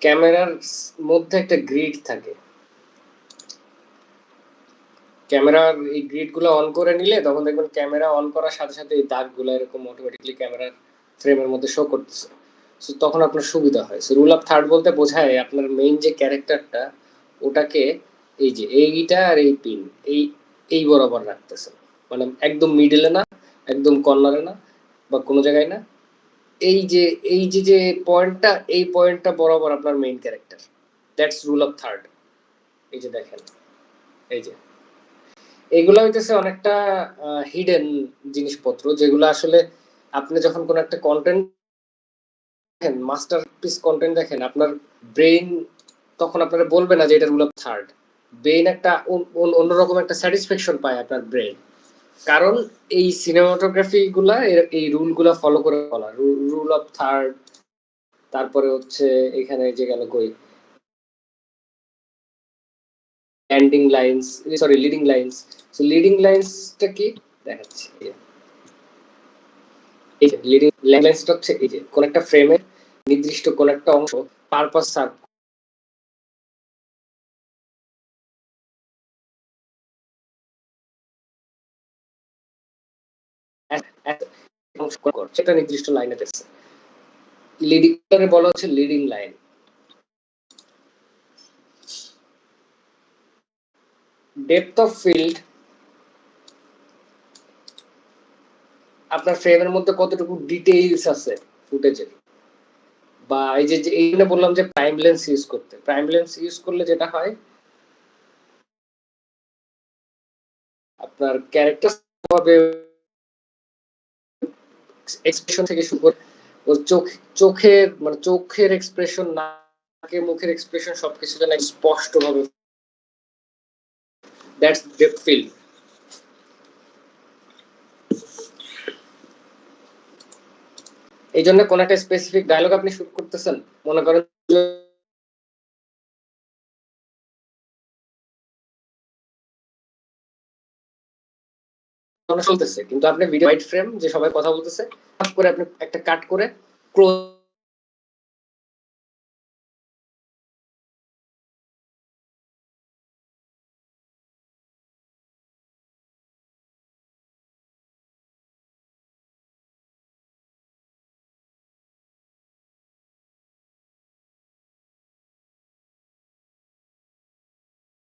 ক্যামেরার মধ্যে একটা গ্রিড থাকে, ক্যামেরার এই গ্রিড গুলো অন করে নিলে তখন দেখবেন ক্যামেরা অন করার সাথে সাথে এই দাগগুলো এরকম অটোমেটিকলি ক্যামেরার ফ্রেমের মধ্যে শো করতেছে। সো তখন আপনার সুবিধা হয়। সো রুল অফ থার্ড বলতে বোঝায় আপনার মেইন যে ক্যারেক্টারটা ওটাকে এই যে এইটা আর এই পিন এই এই বরাবর রাখতেছে, মানে একদম মিডলে না, একদম কর্নারে না, বা কোনো জায়গায় না, এই যে এই যে যে পয়েন্টটা, এই পয়েন্টটা বরাবর আপনার main character. That's rule of third. এই যে দেখেন, এই যে এগুলো হইতেছে অনেকটা হিডেন জিনিসপত্র, যেগুলো আসলে আপনি যখন কোনো একটা কন্টেন্ট দেখেন, মাস্টারপিস কন্টেন্ট দেখেন, আপনার ব্রেইন তখন আপনারা বলবে না যে এটা রুল অফ থার্ড। ব্রেইন একটা অন্যরকম একটা স্যাটিসফ্যাকশন পায় আপনার ব্রেইন, কারণ এই সিনেমাটোগ্রাফি গুলা এই রুল গুলা ফলো করে বলা, রুল অফ থার্ড। তারপরে হচ্ছে এখানে যে গেল কই landing lines, sorry leading lines. So leading লাইন্সটা কি দেখাচ্ছি, এই যে লিডিং লাইন্সটা হচ্ছে এই যে কোন একটা ফ্রেমের নির্দিষ্ট কোন একটা অংশ পারপাস সার্ভ সেটা নির্দিষ্ট লাইনে দেখছে। লিডিং বলা হচ্ছে leading line. Depth of field আপনার ফ্রেমের মধ্যে কতটুকু ডিটেইলস আছে ফুটেজের, বা এই যে এইখানে বললাম যে প্রাইম লেন্স ইউজ করতে, প্রাইম লেন্স ইউজ করলে যেটা হয় আপনার ক্যারেক্টার হবে এক্সপ্রেশন থেকে শুরু করে ওর চোখের মানে চোখের এক্সপ্রেশন, নাকের মুখের এক্সপ্রেশন সবকিছু যেন স্পষ্ট ভাবে, দ্যাটস ডেপথ ফিল্ড। এই জন্য কোন একটা স্পেসিফিক ডায়লগ আপনি শুট করতেছেন, মনে করেন চলতেছে কিন্তু আপনি ভিডিও হোয়াইট ফ্রেম যে সবাই কথা বলতেছে, করে আপনি একটা কাট করে ক্লোজ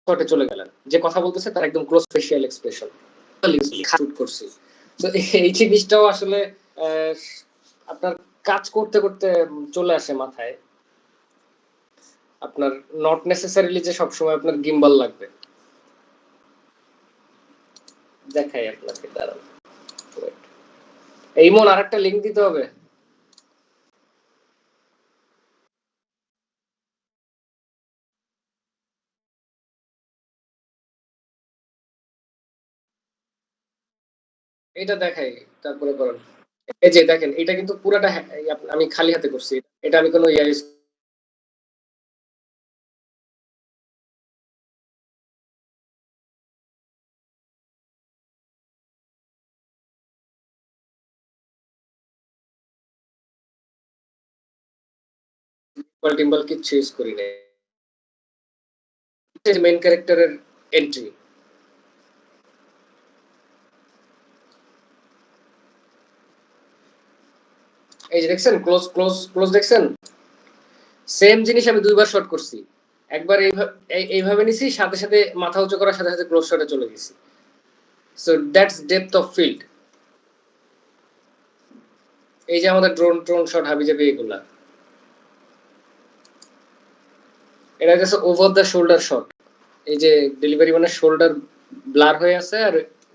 শটে চলে গেলেন, যে কথা বলতেছে তার একদম ক্লোজ ফেশিয়াল এক্সপ্রেশন শুট করছি। তো এই জিনিসটাও আসলে আপনার কাজ করতে করতে চলে আসে মাথায়, আপনার নট নেসেসারিলি যে সবসময় আপনার গিম্বল লাগবে। দেখাই আপনাকে, দাঁড়ান এই মন আরেকটা লিংক দিতে হবে। এটা দেখাই, তারপরে করেন। এই যে দেখেন, এটা কিন্তু পুরাটা আমি খালি হাতে করছি, এটা আমি কোনো ইয়া টিম্বল কিচ্ছু ইউজ করি নাই। মেইন ক্যারেক্টারের এন্ট্রি, এই যে দেখছেন ক্লোজ ক্লোজ ক্লোজ দেখছেন, সেম জিনিস আমি দুইবার শট করছি। একবার এইভাবে নিছি, সাথে সাথে মাথা উঁচু করার সাথে সাথে ক্লোজ শটে চলে গেছি। So that's depth of field. এই যে আমাদের ড্রোন ট্রোন শট হাবিজাবি এগুলা, এটা হচ্ছে ওভার দ্য শোল্ডার শট। এই যে ডেলিভারি মানে শোল্ডার ব্লার হয়ে আছে আর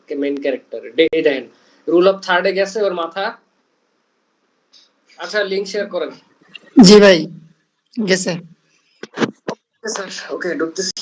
মেইন ক্যারেক্টার এই দেখেন রুল অফ থার্ডে গেছে ওর মাথা। আচ্ছা লিংক শেয়ার করেন। জি ভাই গেছে। Sir okay ঢুকতেছি।